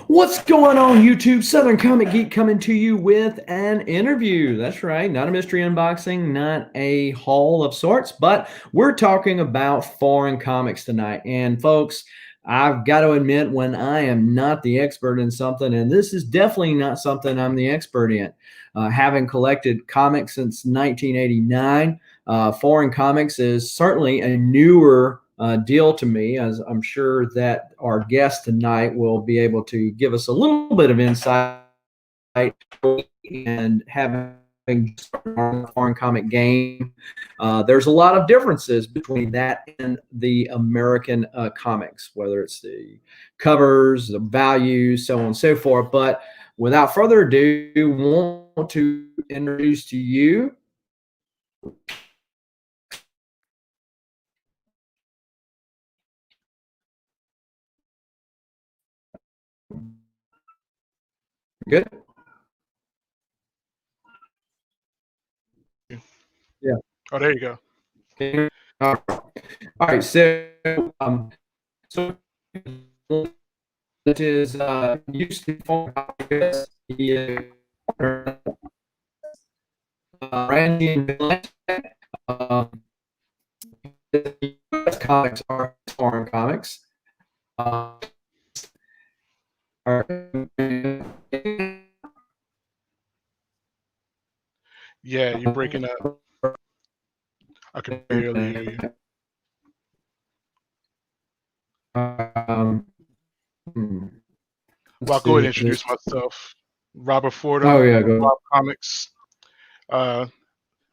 What's going on, YouTube? Southern Comic Geek coming to you with an interview. That's right, not a mystery unboxing, not a haul of sorts, but we're talking about foreign comics tonight. And folks, I've got to admit, when I am not the expert in something, and this is definitely not something I'm the expert in, having collected comics since 1989, foreign comics is certainly a newer deal to me, as I'm sure that our guest tonight will be able to give us a little bit of insight and having foreign comic game. There's a lot of differences between that and the American comics, whether it's the covers, the values, so on and so forth. But without further ado, want to introduce to you good. Yeah. Oh, there you go. All right. So it is used to form the Randy and um, the US comics are foreign comics. Are, Yeah, you're breaking up. I can barely hear you. um, hmm, Well, let's I'll go ahead see and this. introduce myself. Robert Oh Fordham, yeah, go. Rob Comics, uh,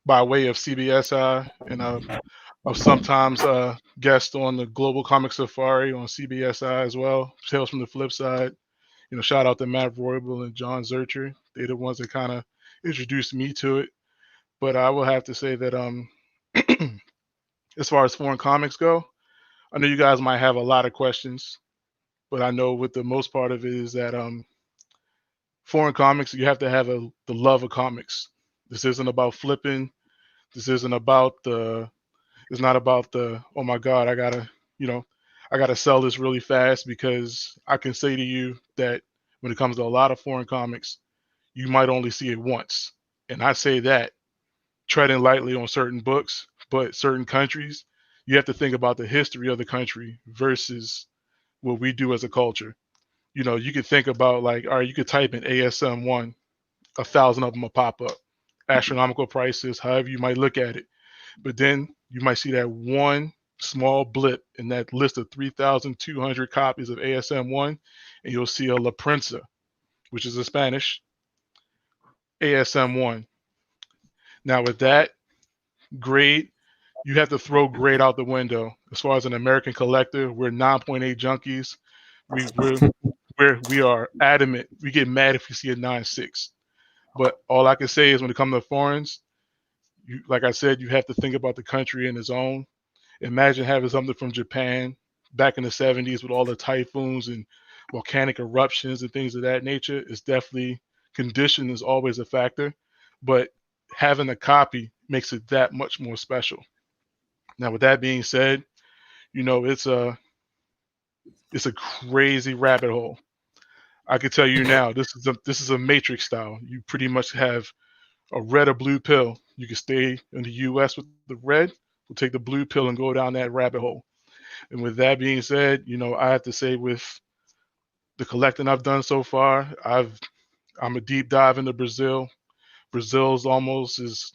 by way of CBSI, and I've sometimes guest on the Global Comic Safari on CBSI as well. Tales from the Flip Side. Shout out to Matt Roybal and John Zurcher. They're the ones that kind of introduced me to it. But I will have to say that as far as foreign comics go, I know you guys might have a lot of questions, but I know with the most part of it is that foreign comics, you have to have the love of comics. This isn't about flipping. This isn't about the. It's not about the. Oh my God, you know, I gotta sell this really fast, because I can say to you that when it comes to a lot of foreign comics, you might only see it once, and I say that treading lightly on certain books, but certain countries, you have to think about the history of the country versus what we do as a culture. You could think about, like, all right, you could type in ASM one, 1,000 of them will pop up, astronomical prices, however you might look at it. But then you might see that one small blip in that list of 3,200 copies of ASM one, and you'll see a La Prensa, which is a Spanish ASM one. Now with that grade, you have to throw grade out the window. As far as an American collector, we're 9.8 junkies. We are adamant. We get mad if we see a 9.6. But all I can say is, when it comes to foreigns, like I said, you have to think about the country in its own. Imagine having something from Japan back in the 70s with all the typhoons and volcanic eruptions and things of that nature. It's definitely, condition is always a factor, but having a copy makes it that much more special. Now, with that being said, it's a crazy rabbit hole. I can tell you now, this is a matrix style. You pretty much have a red or blue pill. You can stay in the US with the red, we'll take the blue pill and go down that rabbit hole. And with that being said, I have to say, with the collecting I've done so far, I'm a deep dive into Brazil. Brazil's almost as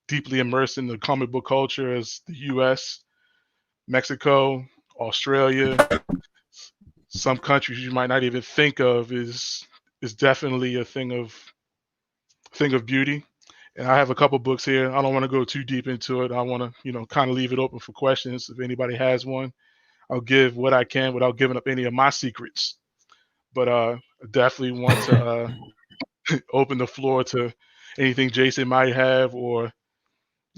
deeply immersed in the comic book culture as the US, Mexico, Australia. Some countries you might not even think of is definitely a thing of beauty. And I have a couple books here. I don't want to go too deep into it. I want to, kind of leave it open for questions if anybody has one. I'll give what I can without giving up any of my secrets. But I definitely want to open the floor to anything Jason might have, or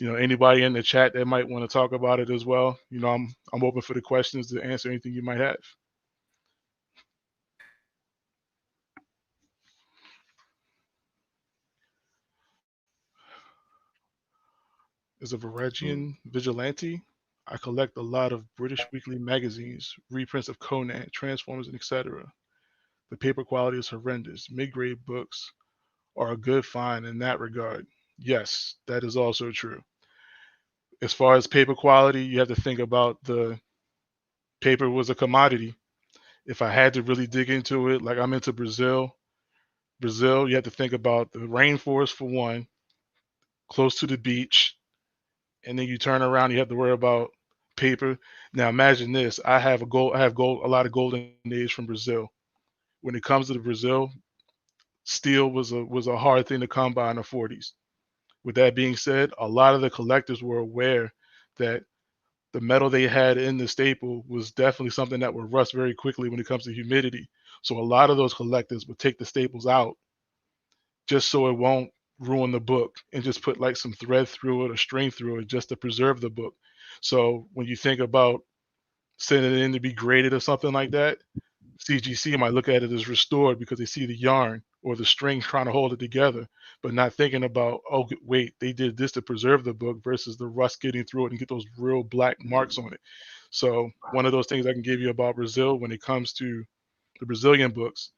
anybody in the chat that might want to talk about it as well. I'm open for the questions to answer anything you might have. As a Varegian vigilante, I collect a lot of British weekly magazines, reprints of Conan, Transformers, and etc. The paper quality is horrendous. Mid-grade books are a good find in that regard. Yes, that is also true. As far as paper quality, you have to think about the paper was a commodity. If I had to really dig into it, like I'm into Brazil, you have to think about the rainforest for one, close to the beach, and then you turn around, you have to worry about paper. Now imagine this: I have gold, a lot of golden age from Brazil. When it comes to the Brazil, steel was a hard thing to come by in the 40s. With that being said, a lot of the collectors were aware that the metal they had in the staple was definitely something that would rust very quickly when it comes to humidity. So a lot of those collectors would take the staples out just so it won't ruin the book and just put like some thread through it or string through it just to preserve the book. So when you think about sending it in to be graded or something like that, CGC might look at it as restored because they see the yarn or the string trying to hold it together, but not thinking about, oh, wait, they did this to preserve the book versus the rust getting through it and get those real black marks on it. So, one of those things I can give you about Brazil when it comes to the Brazilian books,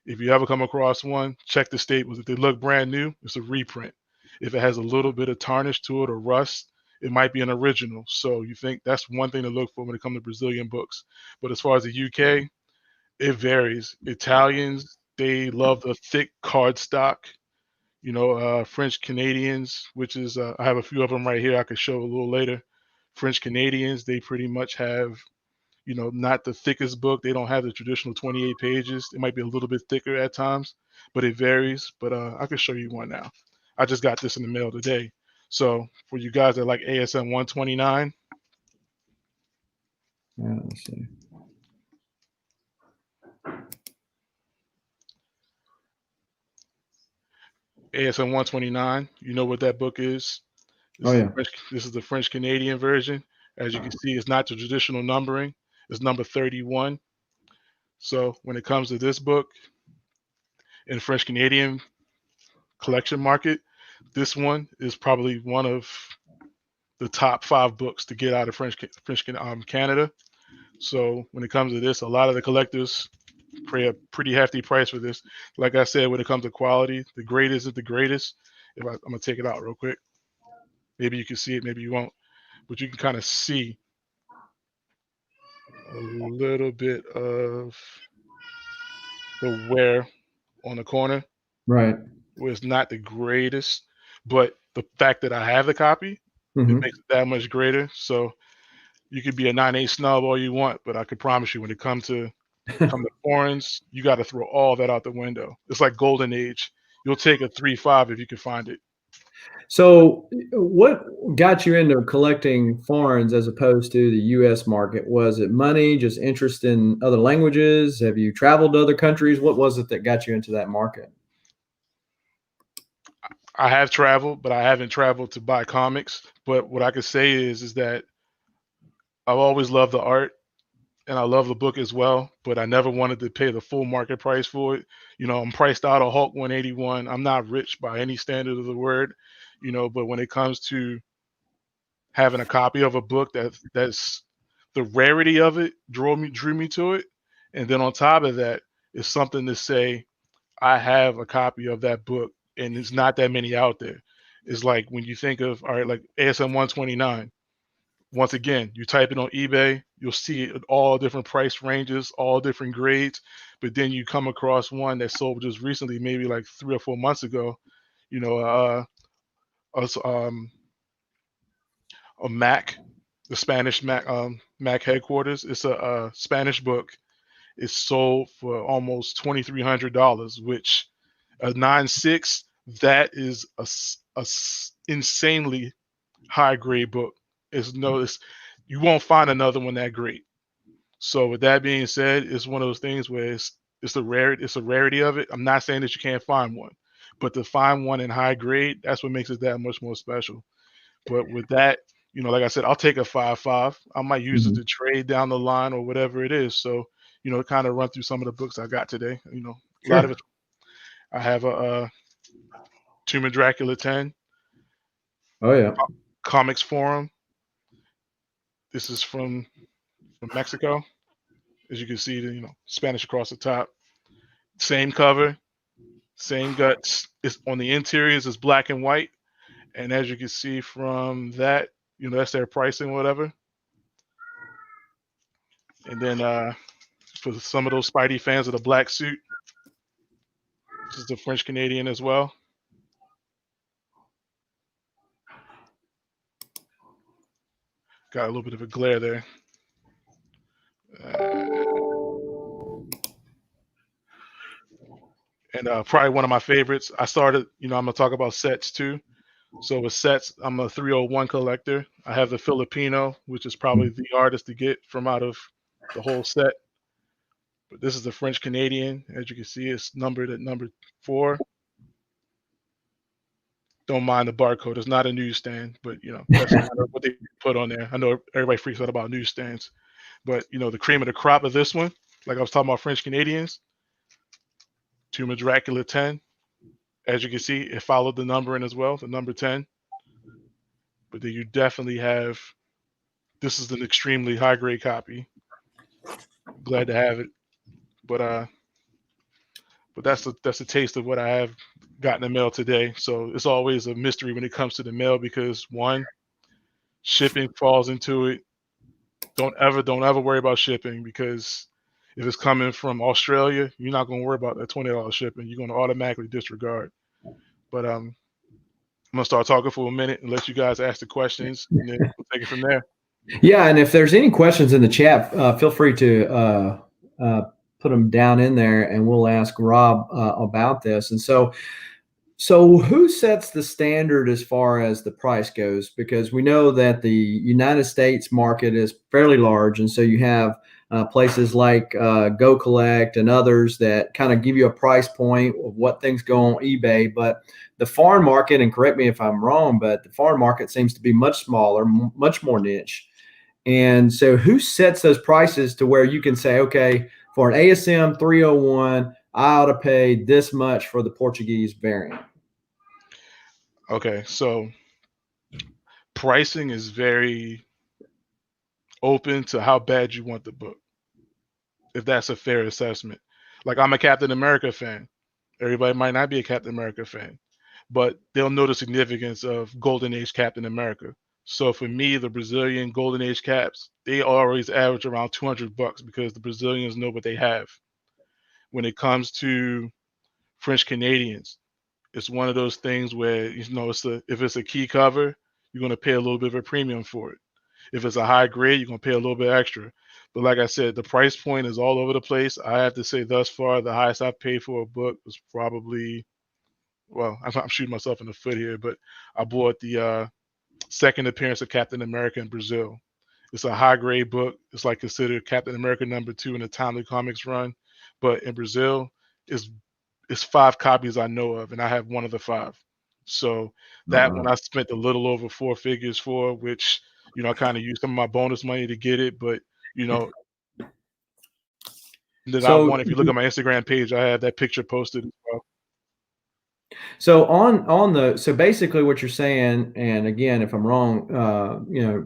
if you ever come across one, check the staples. If they look brand new, it's a reprint. If it has a little bit of tarnish to it or rust, it might be an original. So, you think that's one thing to look for when it comes to Brazilian books. But as far as the UK, it varies. Italians, they love the thick cardstock. French Canadians, which is I have a few of them right here. I could show a little later. French Canadians, they pretty much have, not the thickest book. They don't have the traditional 28 pages. It might be a little bit thicker at times, but it varies. But I can show you one now. I just got this in the mail today. So for you guys that like ASM 129, Yeah, let's see. ASM 129, you know what that book is? Oh yeah. This is the French Canadian version. As you can see, it's not the traditional numbering. It's number 31. So when it comes to this book in French Canadian collection market, this one is probably one of the top 5 books to get out of Canada. So when it comes to this, a lot of the collectors pay a pretty hefty price for this. Like I said, when it comes to quality, the greatest is the greatest. I'm gonna take it out real quick. Maybe you can see it, maybe you won't, but you can kind of see a little bit of the wear on the corner, Right. where it's not the greatest, but the fact that I have the copy, it Mm-hmm. makes it that much greater. So you could be a 9/8 snob all you want, but I could promise you when it come to foreigns, you got to throw all that out the window. It's like golden age. You'll take a 3.5 if you can find it. So, what got you into collecting foreigns as opposed to the U.S. market? Was it money, just interest in other languages? Have you traveled to other countries? What was it that got you into that market? I have traveled, but I haven't traveled to buy comics. But what I could say is that I've always loved the art and I love the book as well, but I never wanted to pay the full market price for it. I'm priced out of Hulk 181. I'm not rich by any standard of the word, but when it comes to having a copy of a book that's the rarity of it drew me to it. And then on top of that, it's something to say I have a copy of that book and there's not that many out there. It's like when you think of all right, like ASM 129. Once again, you type it on eBay, you'll see it at all different price ranges, all different grades. But then you come across one that sold just recently, maybe like 3 or 4 months ago. You know, us a Mac, the Spanish Mac headquarters. It's a Spanish book. It's sold for almost $2,300, which a 9.6 that is insanely high grade book. It's you won't find another one that great. So with that being said, it's one of those things where it's a rarity of it. I'm not saying that you can't find one, but to find one in high grade, that's what makes it that much more special. But with that, like I said, I'll take a 5.5. I might use it Mhm. to trade down the line or whatever it is. So, kind of run through some of the books I got today. A lot of Sure. it. I have a Tomb of Dracula 10 Oh yeah. comics forum. This is from Mexico. As you can see, Spanish across the top. Same cover, same guts. It's on the interiors is black and white, and as you can see from that, that's their pricing, whatever. And then for some of those Spidey fans of the black suit, this is the French Canadian as well. Got a little bit of a glare there. And probably one of my favorites. I started, I'm going to talk about sets too. So with sets, I'm a 301 collector. I have the Filipino, which is probably the hardest to get from out of the whole set. But this is the French Canadian. As you can see, it's numbered at number 4. Don't mind the barcode. It's not a newsstand, but that's kind of what they put on there. I know everybody freaks out about newsstands, but the cream of the crop of this one, like I was talking about French Canadians, Tomb of Dracula 10. As you can see, it followed the numbering as well, the number 10. But then you definitely have, this is an extremely high grade copy. Glad to have it. But that's a taste of what I have gotten in the mail today. So it's always a mystery when it comes to the mail because one, shipping falls into it. Don't ever worry about shipping because if it's coming from Australia, you're not going to worry about that $20 shipping. You're going to automatically disregard. But I'm going to start talking for a minute and let you guys ask the questions, and then we'll take it from there. Yeah, and if there's any questions in the chat, feel free to put them down in there, and we'll ask Rob about this. And so who sets the standard as far as the price goes? Because we know that the United States market is fairly large, and so you have places like Go Collect and others that kind of give you a price point of what things go on eBay. But the foreign market, and correct me if I'm wrong, but the foreign market seems to be much smaller, much more niche. And so who sets those prices to where you can say, okay, for an ASM 301, I ought to pay this much for the Portuguese variant? Okay, so pricing is very open to how bad you want the book, if that's a fair assessment. Like, I'm a Captain America fan. Everybody might not be a Captain America fan, but they'll know the significance of Golden Age Captain America. So for me, the Brazilian Golden Age caps, they always average around $200 because the Brazilians know what they have. When it comes to French Canadians, it's one of those things where if it's a key cover, you're going to pay a little bit of a premium for it. If it's a high grade, you're going to pay a little bit extra. But like I said, the price point is all over the place. I have to say, thus far, the highest I've paid for a book was probably, well, I'm shooting myself in the foot here, but I bought the second appearance of Captain America in Brazil. It's a high grade book. It's like considered Captain America #2 in the Timely Comics run. But in Brazil, it's 5 copies I know of, and I have one of the 5. So that one I spent a little over 4 figures for, which, I kind of used some of my bonus money to get it. But, that I want, if you look at my Instagram page, I have that picture posted as well. So basically what you're saying, and again, if I'm wrong,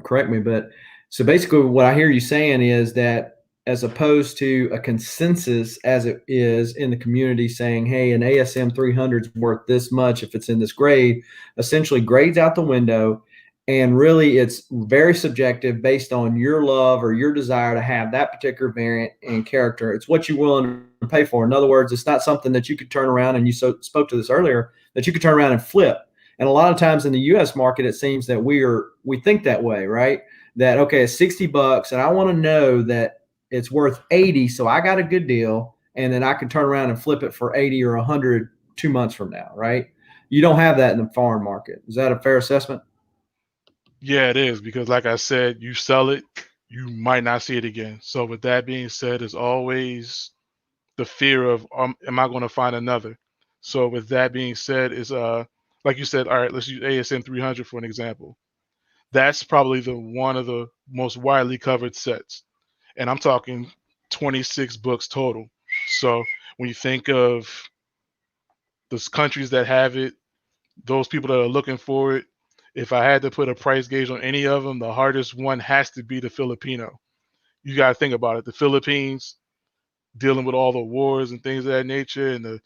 correct me, but so basically what I hear you saying is that as opposed to a consensus as it is in the community saying, hey, an ASM 300 is worth this much if it's in this grade, essentially grades out the window. And really it's very subjective based on your love or your desire to have that particular variant and character. It's what you're willing to pay for. In other words, it's not something that you could turn around, and you spoke to this earlier, that you could turn around and flip. And a lot of times in the US market, it seems that we think that way, right? That, okay, it's $60 and I want to know that it's worth 80. So I got a good deal, and then I can turn around and flip it for 80 or 100 2 months from now, right? You don't have that in the foreign market. Is that a fair assessment? Yeah, it is, because like I said, you sell it, you might not see it again. So with that being said, it's always the fear of, am I going to find another? So with that being said, is like you said, all right, let's use ASM 300 for an example. That's probably one of the most widely covered sets, and I'm talking 26 books total. So when you think of those countries that have it, those people that are looking for it, if I had to put a price gauge on any of them, the hardest one has to be the Filipino. You got to think about it. The Philippines, dealing with all the wars and things of that nature, and the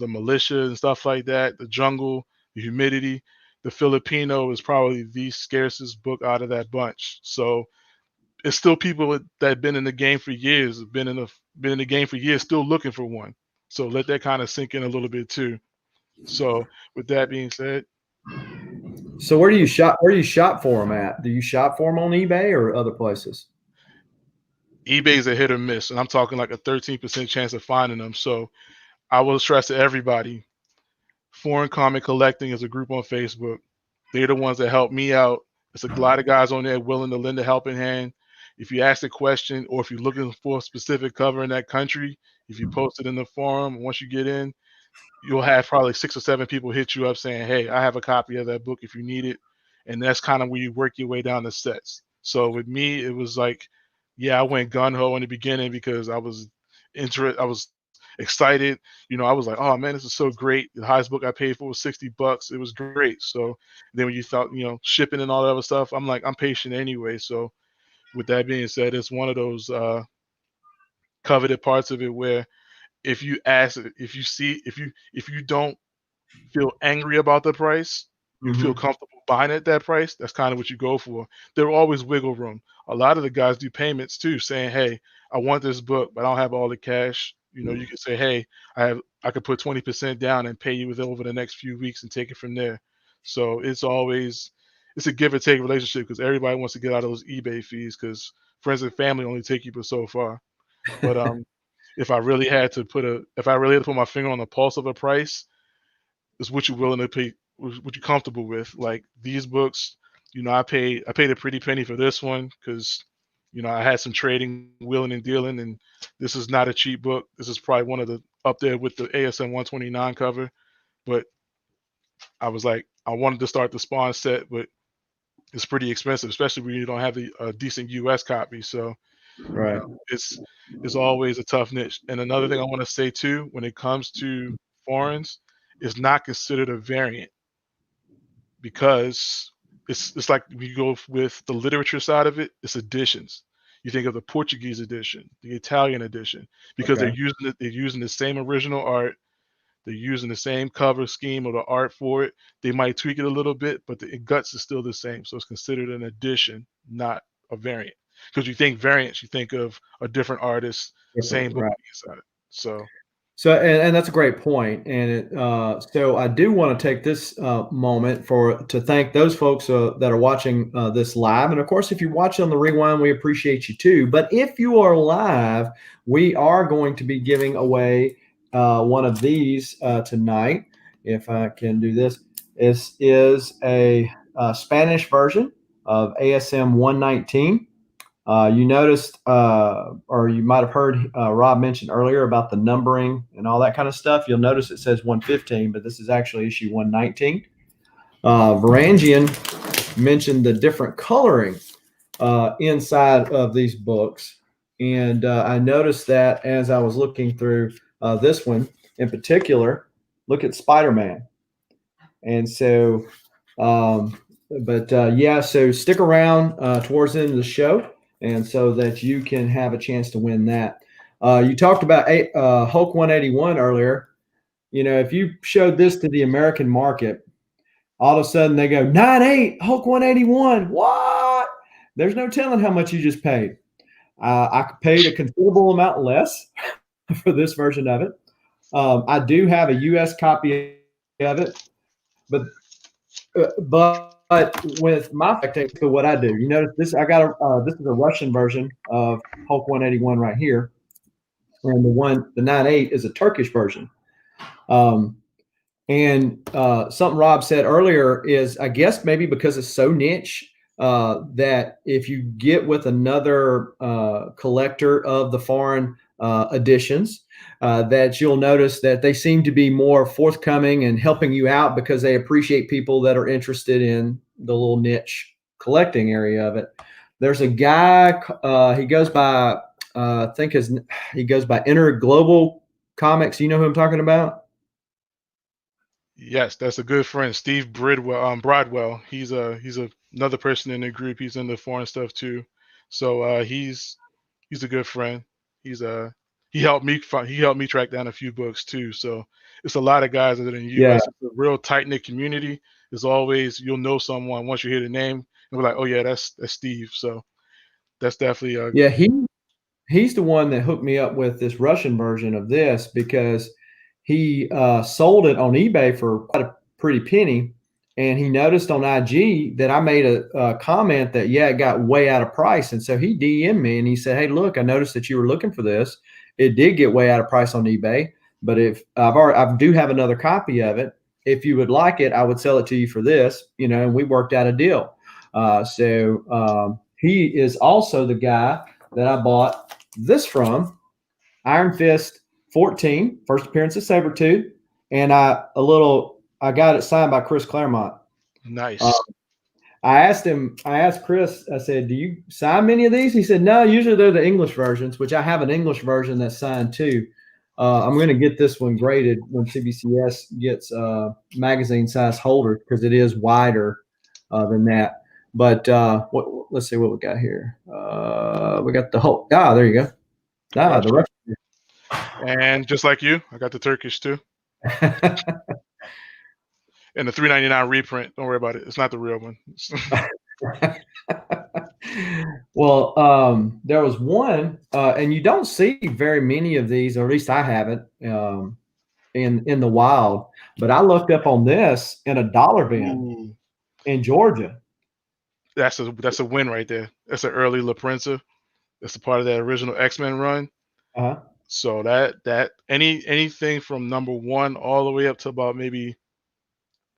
militia and stuff like that, the jungle, the humidity. The Filipino is probably the scarcest book out of that bunch. So it's still people that have been in the game for years, have been in the game for years, still looking for one. So let that kind of sink in a little bit too. So with that being said, So where do you shop? Where do you shop for them at? Do you shop for them on eBay or other places? eBay's a hit or miss, and I'm talking like a 13% chance of finding them. So I will stress to everybody, Foreign Comic Collecting is a group on Facebook. They're the ones that help me out. There's a lot of guys on there willing to lend a helping hand. If you ask a question or if you're looking for a specific cover in that country, if you post it in the forum, once you get in, you'll have probably 6 or 7 people hit you up saying, "Hey, I have a copy of that book if you need it." And that's kind of where you work your way down the sets. So with me, it was like, yeah, I went gun ho in the beginning because I was I was excited. I was like, "Oh man, this is so great." The highest book I paid for was $60. It was great. So then when you thought, shipping and all that other stuff, I'm like, I'm patient anyway. So with that being said, it's one of those coveted parts of it where if you ask, if you see, if you don't feel angry about the price, you feel Mm-hmm. comfortable buying at that price, that's kind of what you go for. There are always wiggle room. A lot of the guys do payments too, saying, "Hey, I want this book, but I don't have all the cash." You can say, "Hey, I could put 20% down and pay you within over the next few weeks and take it from there." So it's a give or take relationship because everybody wants to get out of those eBay fees because friends and family only take you but so far. But if I really had to put my finger on the pulse of a price, is what you're willing to pay, what you're comfortable with. Like these books, I paid a pretty penny for this one because I had some trading, wheeling and dealing, and this is not a cheap book. This is probably one of the up there with the ASM 129 cover. But I was like, I wanted to start the Spawn set, but it's pretty expensive, especially when you don't have the decent US copy. So Right. it's always a tough niche. And another thing I want to say too, when it comes to foreigns, is not considered a variant because it's like we go with the literature side of it, it's editions. You think of the Portuguese edition, the Italian edition, because Okay. they're using the same original art, they're using the same cover scheme or the art for it. They might tweak it a little bit, but the guts is still the same. So it's considered an edition, not a variant. Because you think variants, you think of a different artist, Different. same book Right. inside it. So So, and that's a great point. And so I do want to take this moment to thank those folks that are watching this live. And of course, if you're watching on the rewind, we appreciate you too. But if you are live, we are going to be giving away one of these tonight. If I can do this, this is a Spanish version of ASM 119. You noticed, or you might have heard Rob mention earlier about the numbering and all that kind of stuff. You'll notice it says 115, but this is actually issue 119. Varangian mentioned the different coloring inside of these books. And I noticed that as I was looking through this one in particular, look at Spider Man. And so, yeah, so stick around towards the end of the show, and so that you can have a chance to win that. You talked about Hulk 181 earlier. If you showed this to the American market, all of a sudden they go 9.8 Hulk 181. What? There's no telling how much you just paid. I paid a considerable amount less for this version of it. I do have a U.S. copy of it, but with my to what I do, you notice this. I got this is a Russian version of Hulk 181 right here, and the 9.8 is a Turkish version. Um, and something Rob said earlier is, I guess maybe because it's so niche that if you get with another collector of the foreign editions, that you'll notice that they seem to be more forthcoming and helping you out because they appreciate people that are interested in the little niche collecting area of it. There's a guy, he goes by, he goes by Inner Global Comics. You know who I'm talking about? yes, that's a good friend, Steve Broadwell. He's another person in the group. He's in the foreign stuff too. So he's a good friend. He's he helped me track down a few books too. So it's a lot of guys that are in the Yeah. U.S. It's a real tight knit community. There's always you'll know someone once you hear the name and we're like, oh yeah, that's Steve. So that's definitely Yeah, he's the one that hooked me up with this Russian version of this because he sold it on eBay for quite a pretty penny, and he noticed on IG that I made a comment that it got way out of price, and so he DM'd me and he said, "Hey, look, I noticed that you were looking for this. It did get way out of price on eBay, but if I do have another copy of it. If you would like it, I would sell it to you for this, and we worked out a deal." He is also the guy that I bought this from, Iron Fist 14, first appearance of Sabretooth, and I got it signed by Chris Claremont. nice. I asked Chris, I said, "Do you sign many of these?" He said, "No, usually they're the English versions," which I have an English version that's signed too. I'm going to get this one graded when CBCS gets magazine size holders because it is wider than that. But let's see what we got here. We got the Hulk. There you go. The Gotcha. Russian. And just like you, I got the Turkish too. And the $3.99 reprint. Don't worry about it. It's not the real one. Well, there was one, and you don't see very many of these, or at least I haven't, in the wild. But I looked up on this in a dollar bin Ooh, in Georgia. that's a win right there. That's an early La Prensa. That's a part of that original X-Men run. Uh-huh. So that anything from number 1 all the way up to about maybe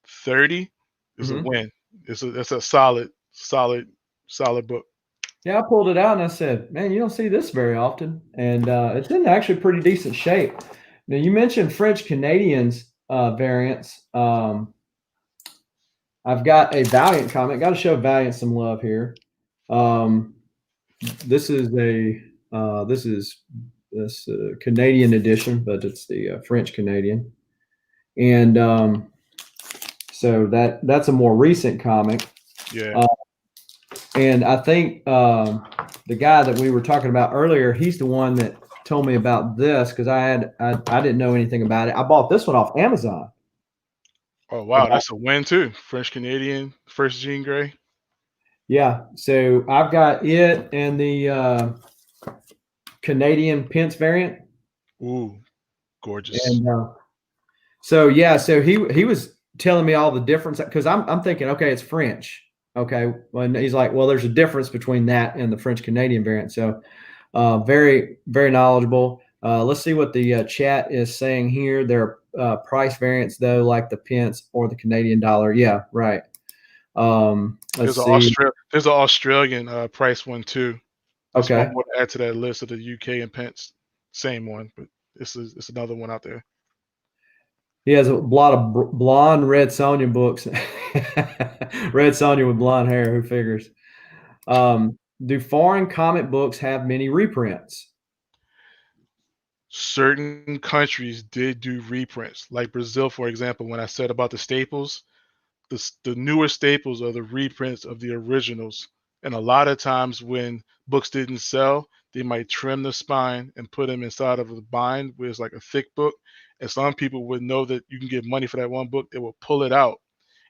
30 is a Hmm. win. It's a solid book. Yeah, I pulled it out and I said, "Man, you don't see this very often," and it's in actually pretty decent shape. Now you mentioned French Canadians variants. I've got a Valiant comic. Got to show Valiant some love here. Um, this is this Canadian edition, but it's the French Canadian, and so that's a more recent comic. Yeah. Uh, and I think the guy that we were talking about earlier, he's the one that told me about this because I didn't know anything about it. I bought this one off Amazon. Oh wow, that's a win too. French Canadian, first Jean Grey. Yeah, so I've got it and the Canadian Pence variant, Ooh, gorgeous. and so he was telling me all the difference because I'm thinking, okay, it's French. Okay. And he's like, well, there's a difference between that and the French Canadian variant. So very, very knowledgeable. Let's see what the chat is saying here. There are price variants though, like the pence or the Canadian dollar. Yeah, right. Let's see. There's an Australian price one too. That's one Okay. more to add to that list of the UK and pence. Same one, but it's another one out there. He has a lot of blonde Red Sonja books. Red Sonja with blonde hair. Who figures? Do foreign comic books have many reprints? Certain countries did do reprints, like Brazil, for example. When I said about the staples, the newer staples are the reprints of the originals. And a lot of times when books didn't sell, they might trim the spine and put them inside of a bind where it's like a thick book. And some people would know that you can get money for that one book. They will pull it out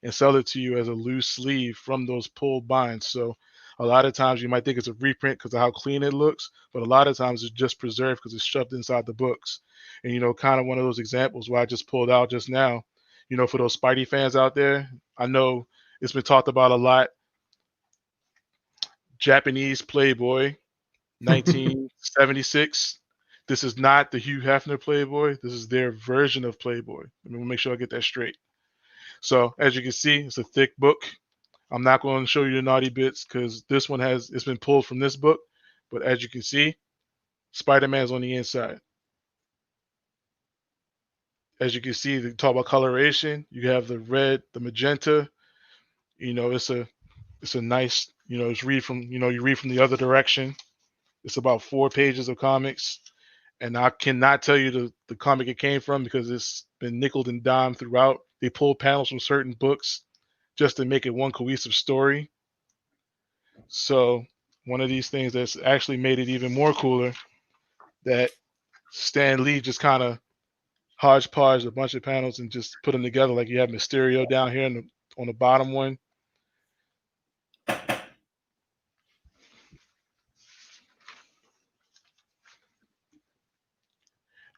and sell it to you as a loose sleeve from those pulled binds. So a lot of times you might think it's a reprint because of how clean it looks, but a lot of times it's just preserved because it's shoved inside the books. And kind of one of those examples where I just pulled out just now. For those Spidey fans out there, I know it's been talked about a lot. Japanese Playboy, 1976. This is not the Hugh Hefner Playboy. This is their version of Playboy. We'll make sure I get that straight. So as you can see, it's a thick book. I'm not going to show you the naughty bits because this one it's been pulled from this book. But as you can see, Spider-Man's on the inside. As you can see, they talk about coloration. You have the red, the magenta. It's a nice, it's read from, you read from the other direction. It's about 4 pages of comics. And I cannot tell you the comic it came from because it's been nickeled and dimed throughout. They pulled panels from certain books just to make it one cohesive story. So one of these things that's actually made it even more cooler that Stan Lee just kind of hodgepodge a bunch of panels and just put them together. Like you have Mysterio down here on the bottom one.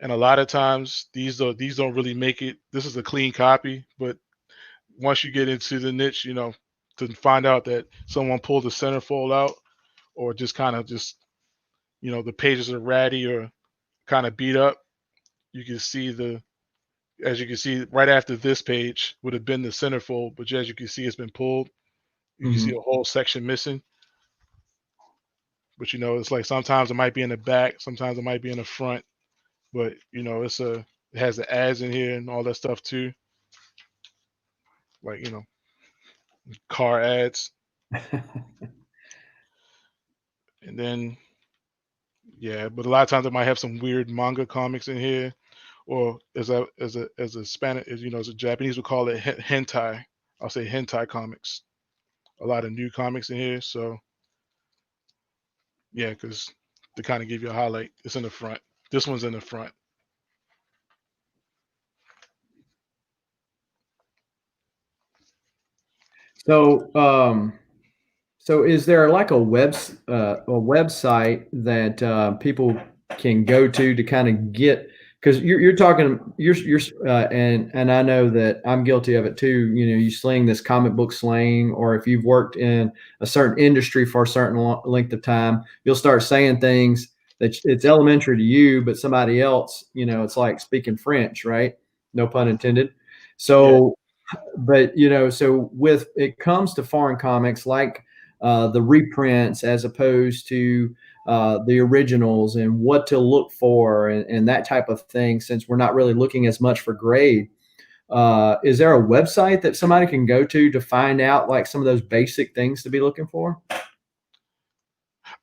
And a lot of times these don't really make it. This is a clean copy, but once you get into the niche, to find out that someone pulled the centerfold out, or just kind of the pages are ratty or kind of beat up, you can see as you can see right after this page would have been the centerfold, but as you can see, it's been pulled. You can see a whole section missing. But it's like sometimes it might be in the back, sometimes it might be in the front. But it has the ads in here and all that stuff too. Like, car ads. And then but a lot of times it might have some weird manga comics in here, or as a Spanish, as a Japanese would call it, hentai. I'll say hentai comics. A lot of new comics in here, so yeah, because to kind of give you a highlight, it's in the front. This one's in the front. So, so is there like a website that people can go to kind of get? Because you're talking and I know that I'm guilty of it too. You sling this comic book slang, or if you've worked in a certain industry for a certain length of time, you'll start saying things that it's elementary to you, but somebody else, it's like speaking French, right? No pun intended. So, but so with it comes to foreign comics like the reprints as opposed to the originals, and what to look for, and that type of thing, since we're not really looking as much for grade, is there a website that somebody can go to find out like some of those basic things to be looking for?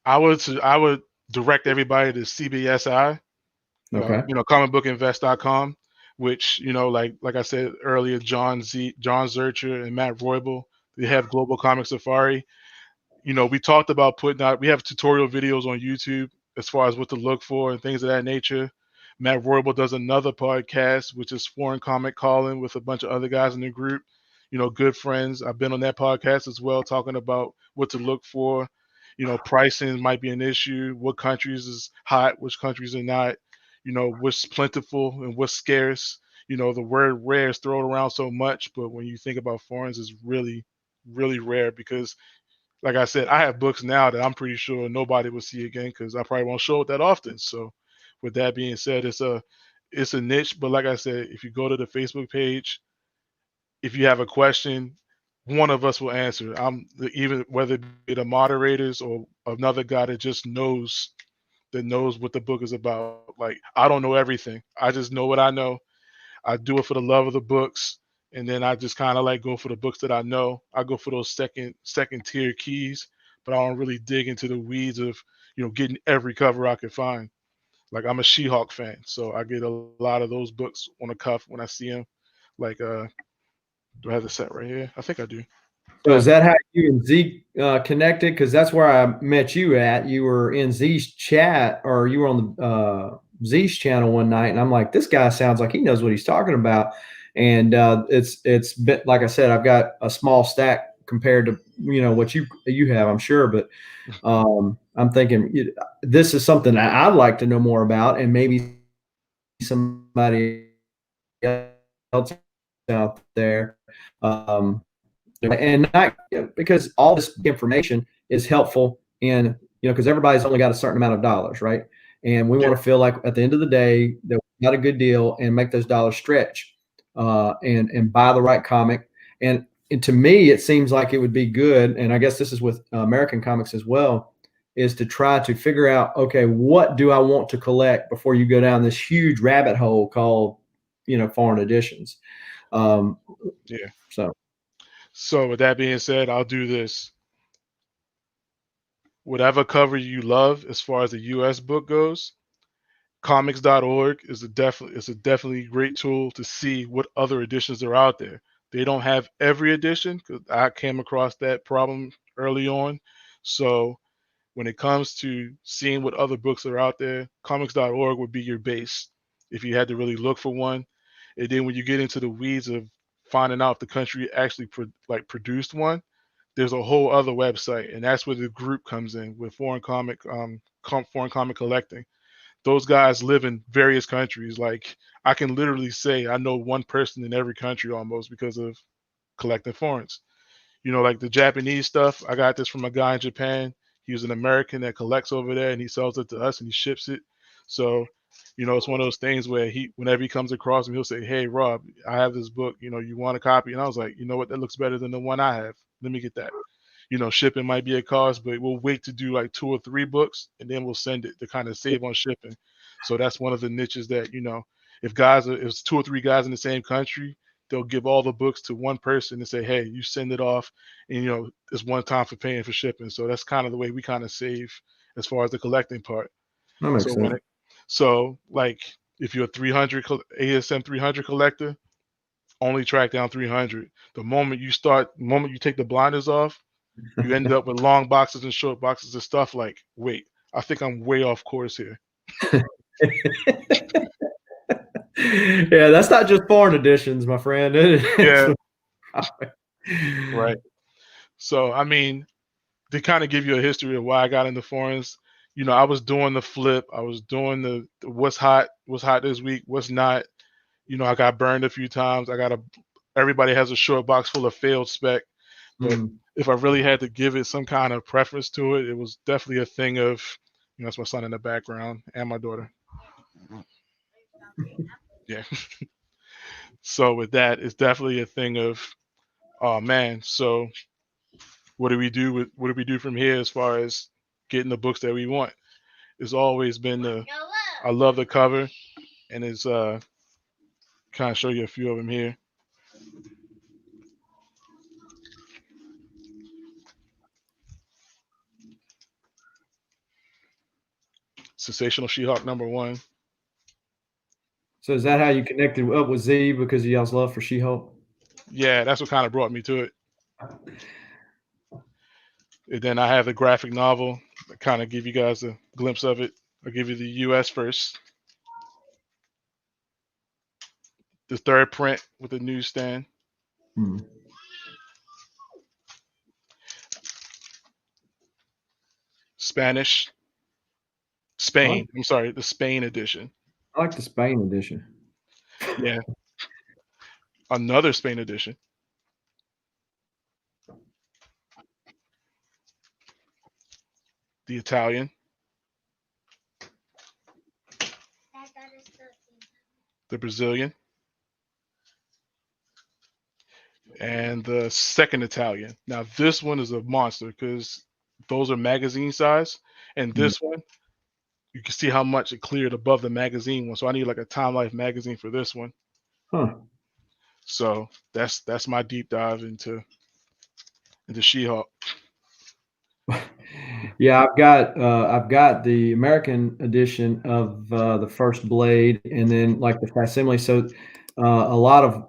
I would direct everybody to CBSI, Okay. comicbookinvest.com, which, like I said earlier, John Zurcher and Matt Roybal, they have Global Comic Safari. We talked about we have tutorial videos on YouTube as far as what to look for and things of that nature. Matt Roybal does another podcast, which is Foreign Comic Calling, with a bunch of other guys in the group, good friends. I've been on that podcast as well, talking about what to look for. Pricing might be an issue. What countries is hot, which countries are not, what's plentiful and what's scarce. The word rare is thrown around so much, but when you think about foreigns, it's really, really rare, because like I said, I have books now that I'm pretty sure nobody will see again, because I probably won't show it that often. So with that being said, it's a niche. But like I said, if you go to the Facebook page, if you have a question, one of us will answer. Even whether it be the moderators or another guy that just knows what the book is about. Like, I don't know everything. I just know what I know. I do it for the love of the books, and then I just kind of like go for the books that I know. I go for those second tier keys, but I don't really dig into the weeds of getting every cover I can find. Like, I'm a She-Hulk fan, so I get a lot of those books on the cuff when I see them. Like, do I have the set right here? I think I do. So is that how you and Zeke connected? Because that's where I met you at. You were in Z's chat, or you were on the Z's channel one night, and I'm like, this guy sounds like he knows what he's talking about. And it's been, like I said, I've got a small stack compared to what you have, I'm sure, but I'm thinking this is something that I'd like to know more about, and maybe somebody else out there. And not because all this information is helpful in, because everybody's only got a certain amount of dollars, right? And we want to feel like at the end of the day that we got a good deal and make those dollars stretch, and buy the right comic. And to me, it seems like it would be good, and I guess this is with American comics as well, is to try to figure out, okay, what do I want to collect before you go down this huge rabbit hole called, foreign editions. Yeah. So with that being said, I'll do this. Whatever cover you love as far as the US book goes, comics.org is a definitely great tool to see what other editions are out there. They don't have every edition, because I came across that problem early on. So when it comes to seeing what other books are out there, comics.org would be your base if you had to really look for one. And then when you get into the weeds of finding out if the country actually produced one, there's a whole other website, and that's where the group comes in with foreign comic collecting. Those guys live in various countries. Like, I can literally say I know one person in every country almost because of collecting foreigns. Like the Japanese stuff, I got this from a guy in Japan. He was an American that collects over there, and he sells it to us and he ships it. So, it's one of those things where whenever he comes across him, he'll say, "Hey, Rob, I have this book. You want a copy?" And I was like, "You know what? That looks better than the one I have. Let me get that." Shipping might be a cost, but we'll wait to do like 2 or 3 books and then we'll send it to kind of save on shipping. So that's one of the niches that, if it's 2 or 3 guys in the same country, they'll give all the books to one person and say, "Hey, you send it off," and it's one time for paying for shipping. So that's kind of the way we kind of save as far as the collecting part. That makes So sense. like if you're a 300 ASM 300 collector, only track down 300. The moment you take the blinders off, you end up with long boxes and short boxes of stuff. Like, wait, I think I'm way off course here. Yeah, that's not just foreign editions, my friend. Yeah, right. So, I mean, to kind of give you a history of why I got into foreigns, I was doing the flip. I was doing the what's hot this week, what's not. I got burned a few times. Everybody has a short box full of failed spec, but if I really had to give it some kind of preference to it, it was definitely a thing of, that's my son in the background and my daughter. Yeah. So with that, it's definitely a thing of, oh man, so what do we do from here as far as getting the books that we want? It's always been I love the cover, and it's kind of show you a few of them here. Sensational She-Hulk #1. So is that how you connected up with Z because of y'all's love for She-Hulk? Yeah, that's what kind of brought me to it. And then I have the graphic novel. I kind of give you guys a glimpse of it. I'll give you the US first. The third print with the newsstand. Spain. I'm sorry, the Spain edition. I like the Spain edition. Yeah. Another Spain edition. The Italian. The Brazilian. And the second Italian. Now this one is a monster because those are magazine size, and this one you can see how much it cleared above the magazine one. So I need like a Time Life magazine for this one. Huh. So that's my deep dive into She-Hulk. Yeah, I've got the American edition of the first Blade, and then like the facsimile. So a lot of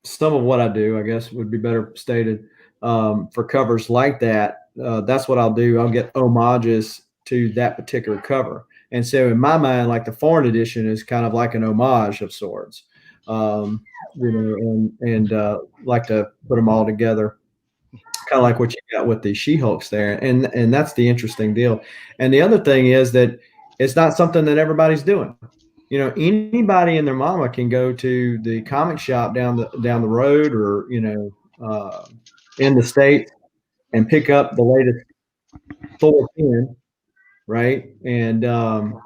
some of what I do, I guess, would be better stated for covers like that. That's what I'll do. I'll get homages to that particular cover, and so in my mind, like the foreign edition is kind of like an homage of sorts. And like to put them all together, kind of like what you got with the She-Hulks there, and that's the interesting deal. And the other thing is that it's not something that everybody's doing. Anybody and their mama can go to the comic shop down the road, or in the state, and pick up the latest Thor 10, right? And or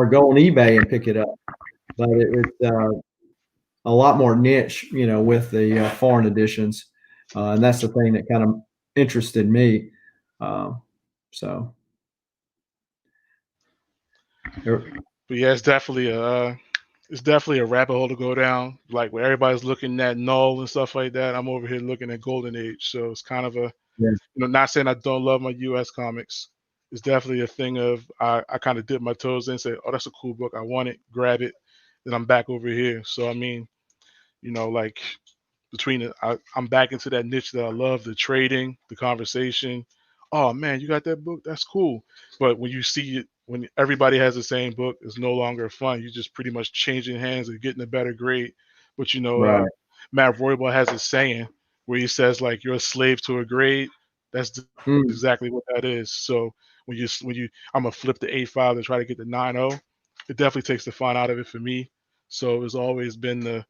go on eBay and pick it up. But it's a lot more niche, with the foreign editions, and that's the thing that kind of interested me. So, But yeah, it's definitely a rabbit hole to go down. Like where everybody's looking at Null and stuff like that, I'm over here looking at Golden Age. So it's kind of not saying I don't love my US comics. It's definitely a thing of I kind of dip my toes in and say, oh, that's a cool book. I want it, grab it. Then I'm back over here. So I mean, like between I'm back into that niche that I love, the trading, the conversation, oh man, you got that book? That's cool. But when you see it, when everybody has the same book, it's no longer fun. You're just pretty much changing hands and getting a better grade. But Right. Matt Roybal has a saying where he says like you're a slave to a grade. That's Mm, exactly what that is. So I'm gonna flip the 8.5 to try to get the 9.0. It definitely takes the fun out of it for me. So it's always been I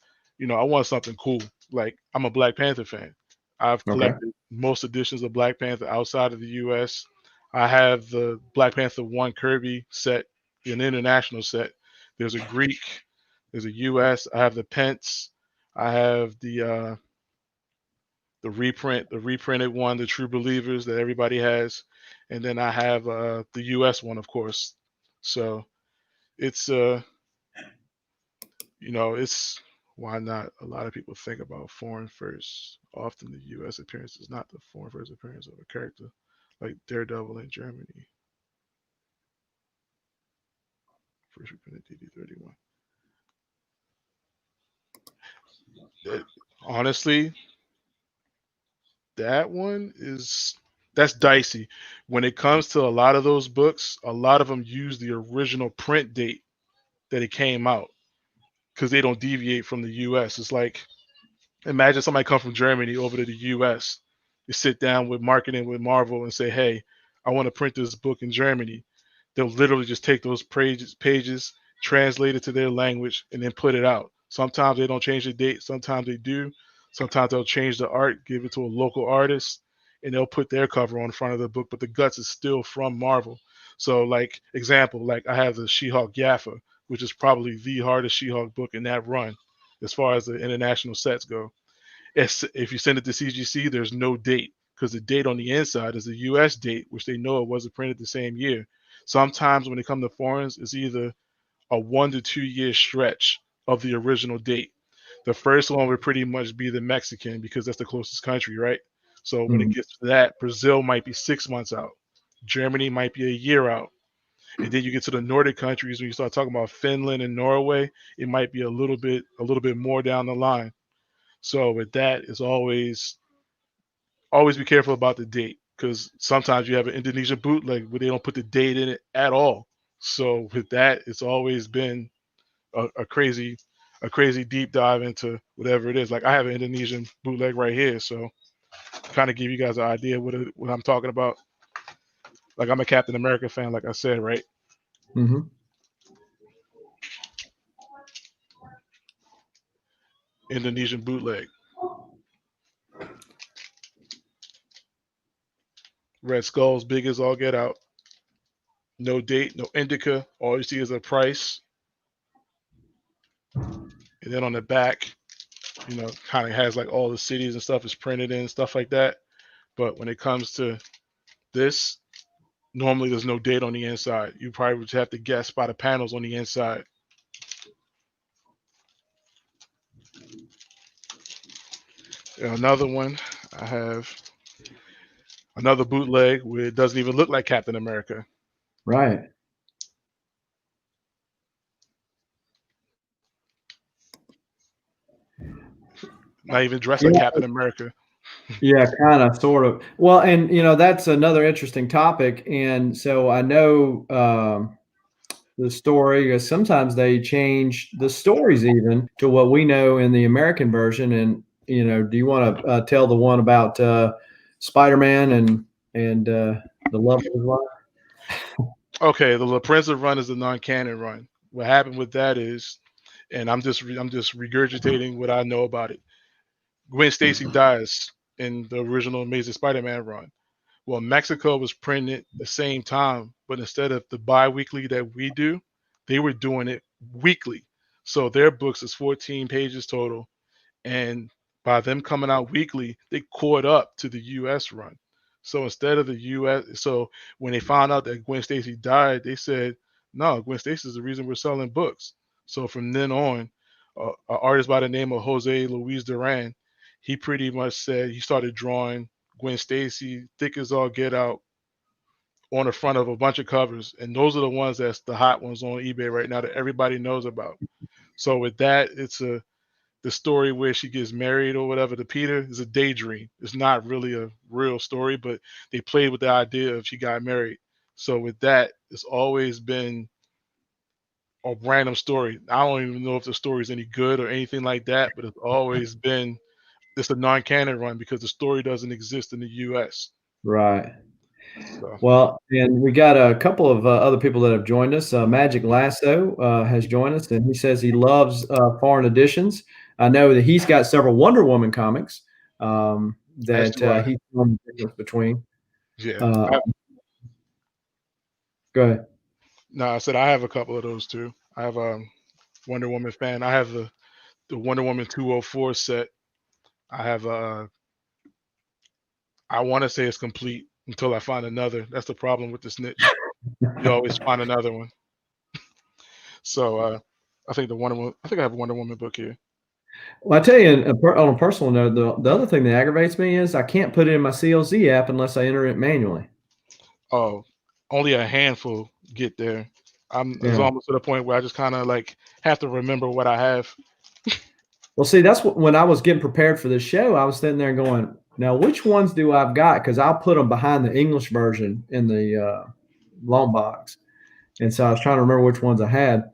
want something cool. Like I'm a Black Panther fan. I've okay. collected most editions of Black Panther outside of the U.S. I have the Black Panther 1 Kirby set, an international set. There's a Greek, there's a U.S. I have the Pence. I have the reprint, the reprinted one, the True Believers that everybody has, and then I have the U.S. one, of course. So it's it's why not? A lot of people think about foreign first. Often the U.S. appearance is not the foreign first appearance of a character, like Daredevil in Germany. First reprinted DD31. That, honestly, that one that's dicey. When it comes to a lot of those books, a lot of them use the original print date that it came out because they don't deviate from the U.S. It's like imagine somebody come from Germany over to the U.S. You sit down with marketing with Marvel and say, "Hey, I want to print this book in Germany." They'll literally just take those pages, translate it to their language, and then put it out. Sometimes they don't change the date. Sometimes they do. Sometimes they'll change the art, give it to a local artist, and they'll put their cover on the front of the book. But the guts is still from Marvel. So, like example, like I have the She-Hulk Yaffa, which is probably the hardest She-Hulk book in that run, as far as the international sets go. If you send it to CGC, there's no date because the date on the inside is the US date, which they know it wasn't printed the same year. Sometimes when it comes to foreigns, it's either a 1 to 2 year stretch of the original date. The first one would pretty much be the Mexican because that's the closest country, right? So when it Mhm. gets to that, Brazil might be 6 months out. Germany might be a year out. And then you get to the Nordic countries when you start talking about Finland and Norway, it might be a little bit more down the line. So with that, it's always be careful about the date because sometimes you have an Indonesian bootleg where they don't put the date in it at all. So with that, it's always been a crazy deep dive into whatever it is. Like I have an Indonesian bootleg right here, so kind of give you guys an idea what I'm talking about. Like I'm a Captain America fan, like I said, right? Mhm. Indonesian bootleg, Red Skull's big as all get out. No date, no indica. All you see is a price, and then on the back, kind of has like all the cities and stuff is printed in, stuff like that. But when it comes to this, normally there's no date on the inside. You probably would have to guess by the panels on the inside. And another one, I have another bootleg where it doesn't even look like Captain America. Right. Not even dressed like Yeah. Captain America. Yeah, kind of, sort of. Well, and that's another interesting topic. And so I know the story, because sometimes they change the stories even to what we know in the American version. And do you want to tell the one about Spider-Man and the love of his life? Okay, the La Prensa run is a non-canon run. What happened with that is, and I'm just regurgitating what I know about it. Gwen Stacy dies in the original Amazing Spider-Man run. Well, Mexico was printing it the same time, but instead of the bi-weekly that we do, they were doing it weekly. So their books is 14 pages total, and by them coming out weekly, they caught up to the US run. So instead of the US, so when they found out that Gwen Stacy died, they said, "No, Gwen Stacy is the reason we're selling books." So from then on, an artist by the name of Jose Luis Duran, he pretty much said he started drawing Gwen Stacy thick as all get out on the front of a bunch of covers, and those are the ones that's the hot ones on eBay right now that everybody knows about. So with that, the story where she gets married or whatever to Peter is a daydream. It's not really a real story, but they played with the idea of she got married. So with that, it's always been a random story. I don't even know if the story is any good or anything like that, but it's always been it's a non-canon run because the story doesn't exist in the U.S. Right. So Well, and we got a couple of other people that have joined us. Magic Lasso has joined us, and he says he loves foreign editions. I know that he's got several Wonder Woman comics as that do I. he's found the difference between. Yeah. Uh, Go ahead. No, I said I have a couple of those too. I have Wonder Woman fan. I have the Wonder Woman 204 set. I have I want to say it's complete until I find another. That's the problem with this niche. You always find another one. So I think I think I have a Wonder Woman book here. Well, I tell you, on a personal note, the other thing that aggravates me is I can't put it in my CLZ app unless I enter it manually. Oh, only a handful get there. It's Yeah. almost to the point where I just kind of like have to remember what I have. Well, see, that's what when I was getting prepared for this show, I was sitting there going, now which ones do I've got? Because I'll put them behind the English version in the long box, and so I was trying to remember which ones I had.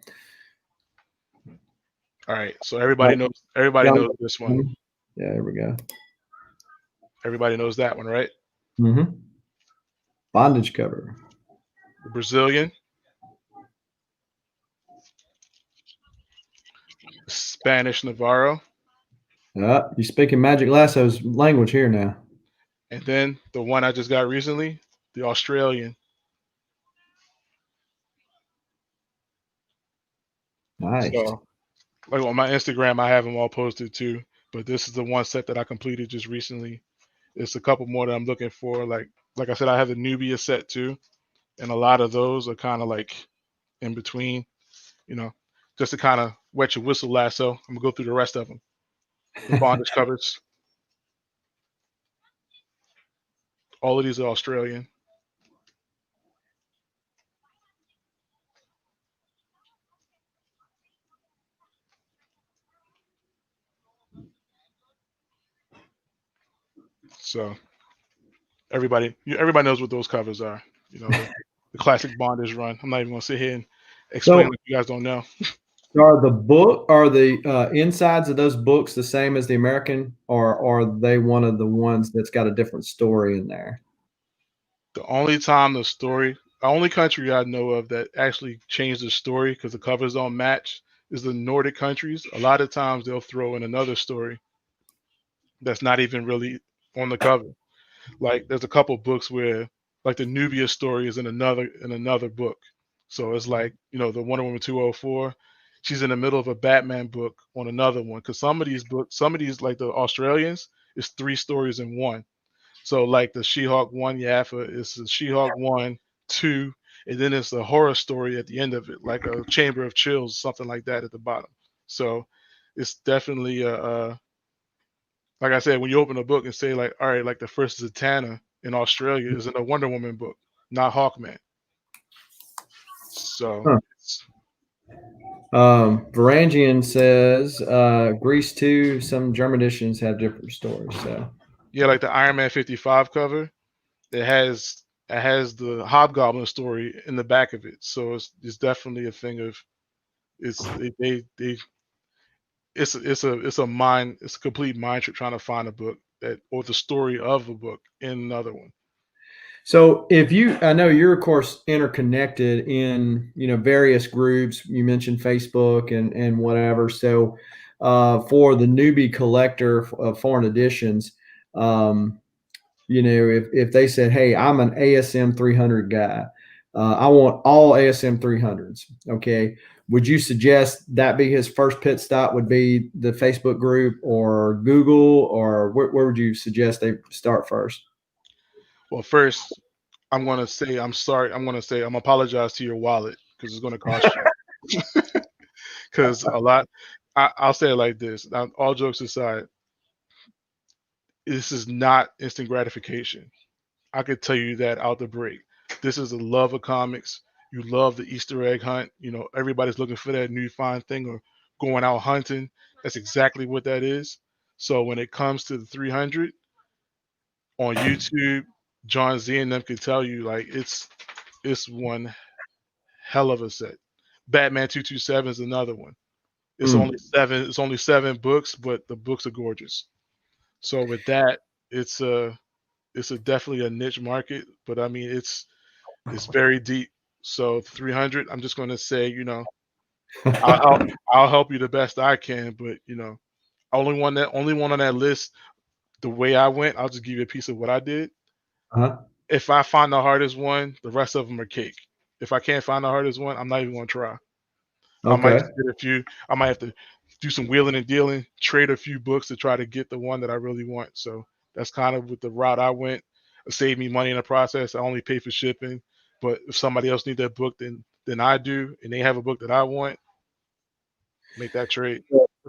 All right, so everybody knows. Everybody knows this one. Yeah, there we go. Everybody knows that one, right? Mm-hmm. Bondage cover. The Brazilian, Spanish Navarro, You're speaking Magic Lasso's language here now. and then the one I just got recently, the Australian. Nice. So, like on my Instagram, I have them all posted too. But this is the one set that I completed just recently. It's a couple more that I'm looking for. Like I said, I have the Nubia set too, and a lot of those are kind of like in between. You know, just to kind of wet your whistle, Lasso. I'm gonna go through the rest of them. The bondage covers. All of these are Australian. So everybody knows what those covers are. You know, the classic bondage run. I'm not even gonna sit here and explain So, what you guys don't know. are the insides of those books the same as the American, or are they one of the ones that's got a different story in there? The only time the only country I know of that actually changed the story because the covers don't match is the Nordic countries. A lot of times they'll throw in another story that's not even really on the cover. Like there's a couple books where like the Nubia story is in another book. So it's like, you know, the Wonder Woman 204, she's in the middle of a Batman book on another one. Cause some of these books, some of these like the Australians, is three stories in one. So like the She-Hulk one Yafa is the She-Hulk one, two, and then it's a horror story at the end of it, like a Chamber of Chills, something like that at the bottom. So it's definitely like I said, when you open a book and say like, all right, like the first Zatanna in Australia is in a Wonder Woman book, not Hawkman. So Huh. Varangian says Grease 2, some German editions have different stories. So yeah, like the Iron Man 55 cover, it has the Hobgoblin story in the back of it. So it's definitely a thing of it's they it's a complete mind trip trying to find a book that or the story of a book in another one. So I know you're of course interconnected in various groups. You mentioned Facebook and whatever. So for the newbie collector of foreign editions, um, if they said, "Hey, I'm an ASM 300 guy. I want all ASM 300s." Okay, would you suggest that be his first pit stop? Would be the Facebook group or Google, or where would you suggest they start first? Well, first I'm gonna say I'm sorry. I'm apologize to your wallet because it's gonna cost you. Because a lot, I'll say it like this. Now, all jokes aside, this is not instant gratification. I could tell you that out the break. This is a love of comics. You love the Easter egg hunt. You know, everybody's looking for that new fine thing or going out hunting. That's exactly what that is. So when it comes to the 300 on YouTube, John Z and them can tell you like it's one hell of a set. Batman 227 is another one. It's Mm. only seven. It's only 7 books, but the books are gorgeous. So with that, it's a definitely a niche market, but I mean it's very deep. So 300, I'm just going to say, I'll help I'll help you the best I can, but only one on that list. The way I went, I'll just give you a piece of what I did. Uh-huh. If I find the hardest one, the rest of them are cake. If I can't find the hardest one, I'm not even going to try. I might Okay. just get a few. I might have to do some wheeling and dealing, trade a few books to try to get the one that I really want. So that's kind of with the route I went. It saved me money in the process. I only pay for shipping. But if somebody else needs that book than I do, and they have a book that I want, make that trade.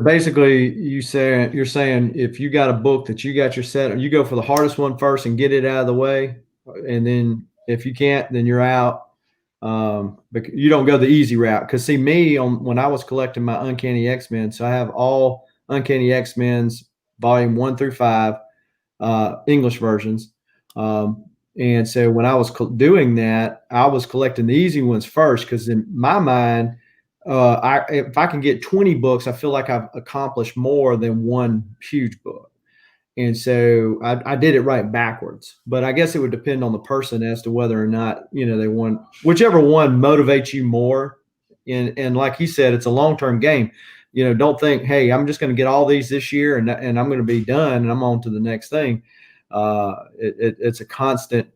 Basically, you're saying if you got a book that you got your set, you go for the hardest one first and get it out of the way, and then if you can't, then you're out. But you don't go the easy route. Because see, me when I was collecting my Uncanny X-Men, so I have all Uncanny X-Men's volume 1 through 5, English versions. And so when I was doing that, I was collecting the easy ones first because in my mind, if I can get 20 books, I feel like I've accomplished more than one huge book. And so I did it right backwards. But I guess it would depend on the person as to whether or not, they want whichever one motivates you more. And like he said, it's a long-term game. Don't think, hey, I'm just going to get all these this year and I'm going to be done and I'm on to the next thing. It's a constant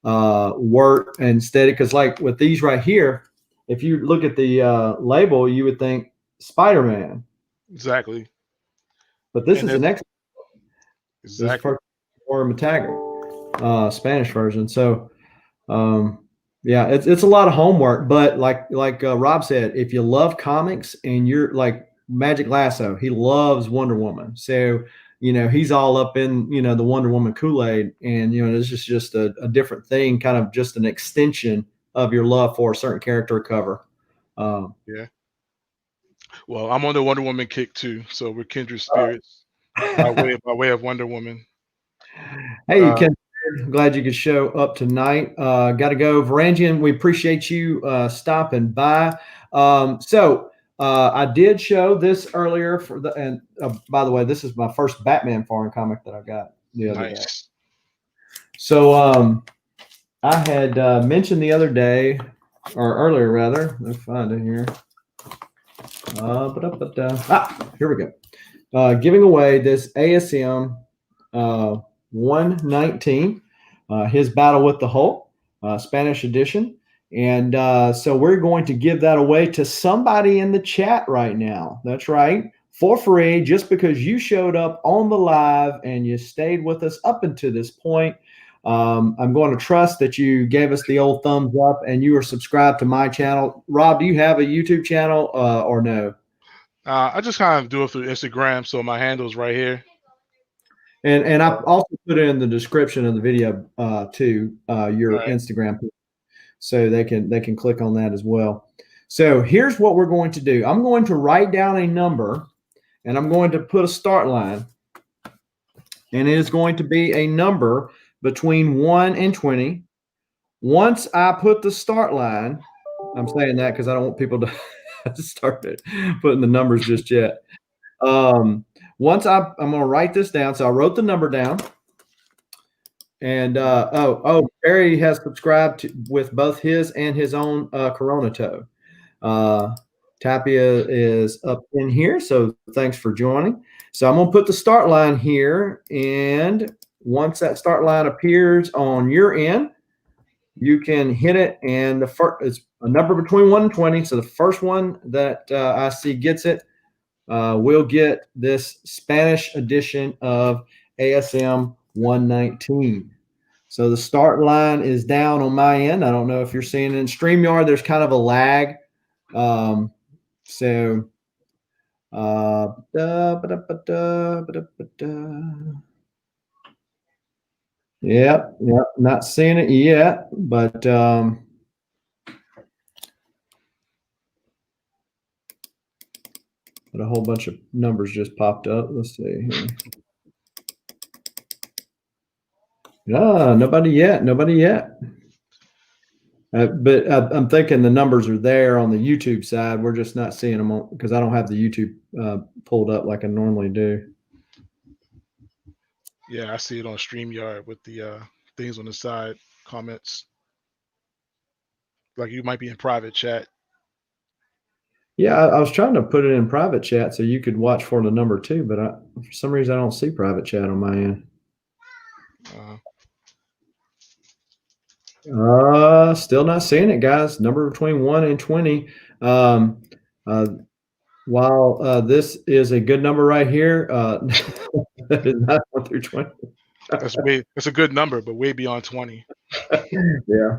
work and steady. Because like with these right here, if you look at the label, you would think Spider-Man, Exactly. but this And is an that's X. This is exactly for Mataga, Spanish version. So yeah, it's a lot of homework. But like Rob said, if you love comics and you're like Magic Lasso, he loves Wonder Woman. So he's all up in the Wonder Woman Kool-Aid, and this is just a different thing, kind of just an extension of your love for a certain character cover. yeah. Well, I'm on the Wonder Woman kick too, so we're kindred spirits by way of Wonder Woman. Hey, Uh, Ken, glad you could show up tonight. Got to go. Varangian, we appreciate you stopping by. I did show this earlier and by the way, this is my first Batman foreign comic that I got the other day. nice. So I had mentioned the other day, or earlier rather, let's find it here. Here we go. Giving away this ASM 119, his battle with the Hulk, Spanish edition. And so we're going to give that away to somebody in the chat right now. That's right. For free, just because you showed up on the live and you stayed with us up until this point. I'm going to trust that you gave us the old thumbs up and you are subscribed to my channel. Rob, do you have a YouTube channel or no? I just kind of do it through Instagram, so my handle's right here. And I also put it in the description of the video too, your Right. Instagram, so they can click on that as well. So here's what we're going to do. I'm going to write down a number, and I'm going to put a start line, and it is going to be a number between 1 and 20. Once I put the start line, I'm saying that because I don't want people to start putting the numbers just yet. Once I'm going to write this down. So I wrote the number down. And Barry has subscribed with both his and his own Corona toe. Tapia is up in here, so thanks for joining. So I'm going to put the start line here, and once that start line appears on your end, you can hit it, and the first it's a number between 1 and 20. So the first one that I see gets it. We'll get this Spanish edition of ASM 119. So the start line is down on my end. I don't know if you're seeing it in StreamYard. There's kind of a lag. Yep, not seeing it yet, but But a whole bunch of numbers just popped up. Let's see here. Nobody yet. Nobody yet. But I'm thinking the numbers are there on the YouTube side. We're just not seeing them because I don't have the YouTube pulled up like I normally do. Yeah, I see it on StreamYard with the things on the side, comments. Like you might be in private chat. Yeah, I was trying to put it in private chat so you could watch for the number too, but for some reason I don't see private chat on my end. Still not seeing it, guys. Number between 1 and 20. While this is a good number right here, that is not 1 through 20. That's a good number, but way beyond 20. Yeah.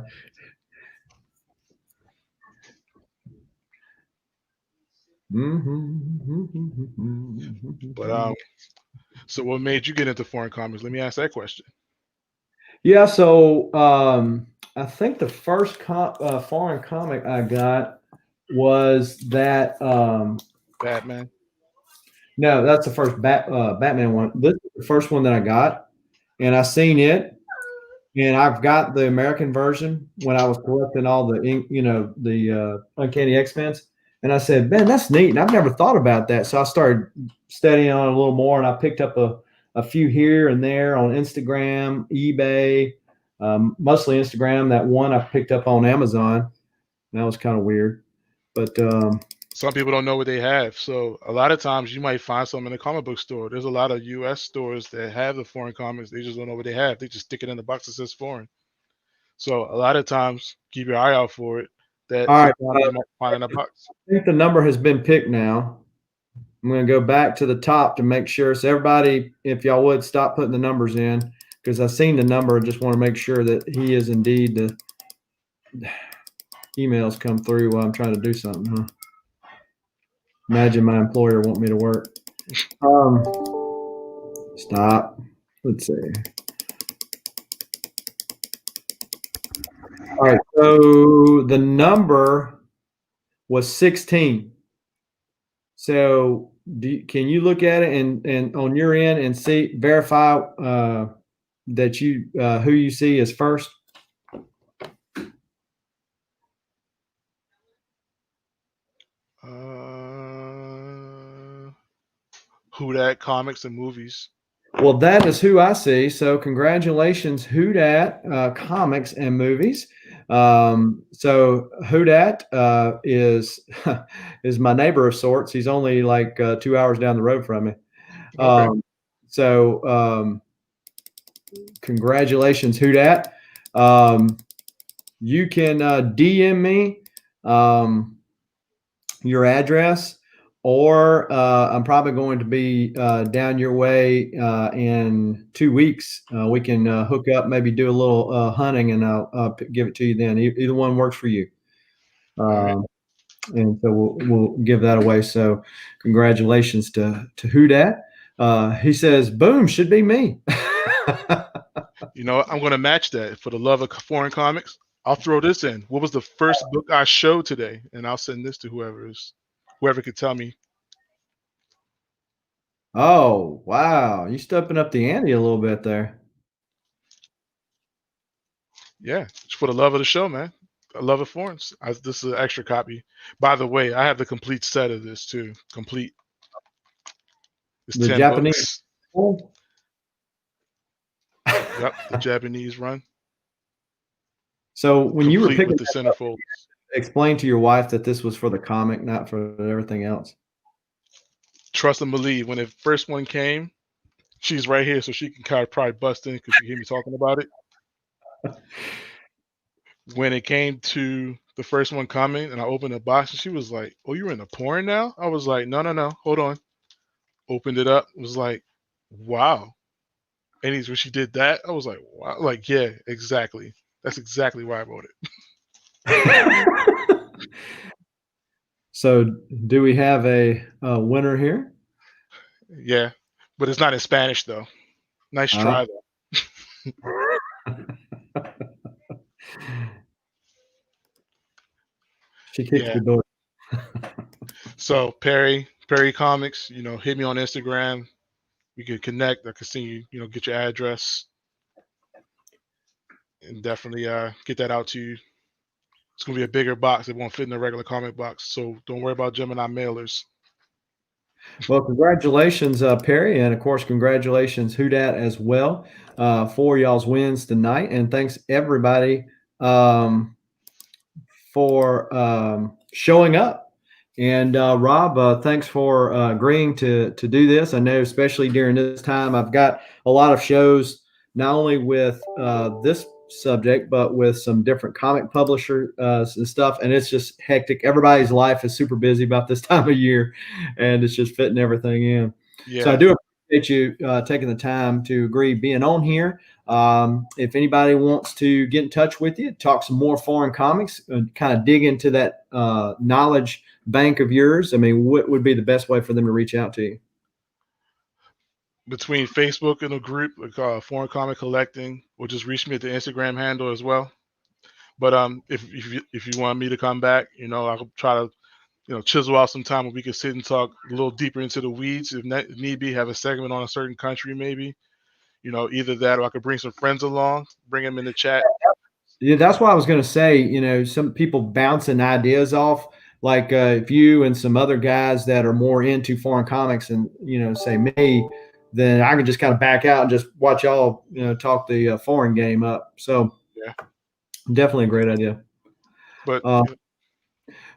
But so what made you get into foreign comics? Let me ask that question. Yeah, so I think the first foreign comic I got was that Batman. No, that's the first Batman one. This is the first one that I got, and I seen it, and I've got the American version when I was collecting all the the Uncanny X-Men, and I said, man, that's neat, and I've never thought about that. So I started studying on it a little more, and I picked up a few here and there on Instagram, eBay, mostly Instagram. That one I picked up on Amazon. That was kind of weird, but some people don't know what they have. So a lot of times you might find some in a comic book store. There's a lot of US stores that have the foreign comics. They just don't know what they have. They just stick it in the box that says foreign. So a lot of times keep your eye out for it. That all right, you might find in a box. I think the number has been picked now. I'm going to go back to the top to make sure. So everybody, if y'all would stop putting the numbers in, because I've seen the number. I just want to make sure that he is indeed the emails come through while I'm trying to do something. Huh? Imagine my employer want me to work. Stop. Let's see. All right. So the number was 16. So can you look at it and on your end and verify that you who you see as first? Who Dat Comics and Movies. Well, that is who I see. So congratulations, Who Dat Comics and Movies. So Who Dat is is my neighbor of sorts. He's only like 2 hours down the road from me. Okay. Congratulations, Who Dat. You can DM me your address, or I'm probably going to be down your way in 2 weeks. We can hook up, maybe do a little hunting, and I'll give it to you then. Either one works for you. Right. And so we'll give that away. So congratulations to Who Dat. He says, boom, should be me. You know, I'm going to match that. For the love of foreign comics, I'll throw this in. What was the first book I showed today? And I'll send this to whoever could tell me. Oh, wow. You stepping up the ante a little bit there. Yeah, it's for the love of the show, man. I love it foreigns. This is an extra copy. By the way, I have the complete set of this too. Complete. It's The 10 Japanese. books. Yep, the Japanese run. So when you were picking with the centerfold, explain to your wife that this was for the comic, not for everything else. Trust and believe. When the first one came, she's right here, so she can kind of probably bust in because she hear me talking about it. When it came to the first one coming, and I opened the box, and she was like, "Oh, you're in the porn now?" I was like, "No, hold on." Opened it up, was like, "Wow." And when she did that, I was like, "Wow!" Like, yeah, exactly. That's exactly why I wrote it. So, do we have a winner here? Yeah, but it's not in Spanish though. Nice try though. She kicked the door. So Perry, Perry Comics, hit me on Instagram. We can connect. I can see you, get your address, and definitely get that out to you. It's gonna be a bigger box. It won't fit in the regular comic box, so don't worry about Gemini mailers. Well, congratulations, Perry, and of course, congratulations, Houdat, as well, for y'all's wins tonight. And thanks everybody for showing up. And Rob, thanks for agreeing to do this. I know, especially during this time, I've got a lot of shows, not only with this subject, but with some different comic publishers and stuff. And it's just hectic. Everybody's life is super busy about this time of year, and it's just fitting everything in. Yeah. So I do appreciate you taking the time to agree being on here. If anybody wants to get in touch with you, talk some more foreign comics, and kind of dig into that knowledge bank of yours, I mean, what would be the best way for them to reach out to you? Between Facebook and a group like Foreign Comic Collecting, or just reach me at the Instagram handle as well. But if you want me to come back, I'll try to chisel out some time where we can sit and talk a little deeper into the weeds. If need be, have a segment on a certain country, maybe. Either that, or I could bring some friends along, bring them in the chat. Yeah, that's what I was going to say. Some people bouncing ideas off. Like if you and some other guys that are more into foreign comics and, say me, then I can just kind of back out and just watch y'all, talk the foreign game up. So yeah, definitely a great idea. But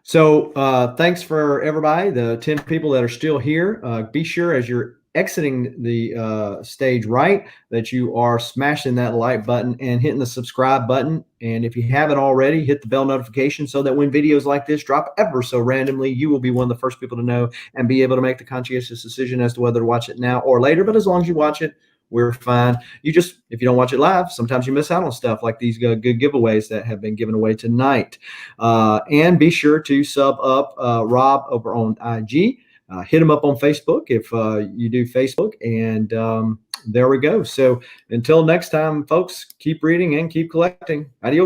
so thanks for everybody, the 10 people that are still here. Be sure as you're exiting the stage right that you are smashing that like button and hitting the subscribe button. And if you haven't already, hit the bell notification so that when videos like this drop ever so randomly, you will be one of the first people to know and be able to make the conscientious decision as to whether to watch it now or later. But as long as you watch it, we're fine. If you don't watch it live, sometimes you miss out on stuff like these good giveaways that have been given away tonight. And be sure to sub up Rob over on IG. Hit him up on Facebook if you do Facebook. And there we go. So until next time, folks, keep reading and keep collecting. Adios.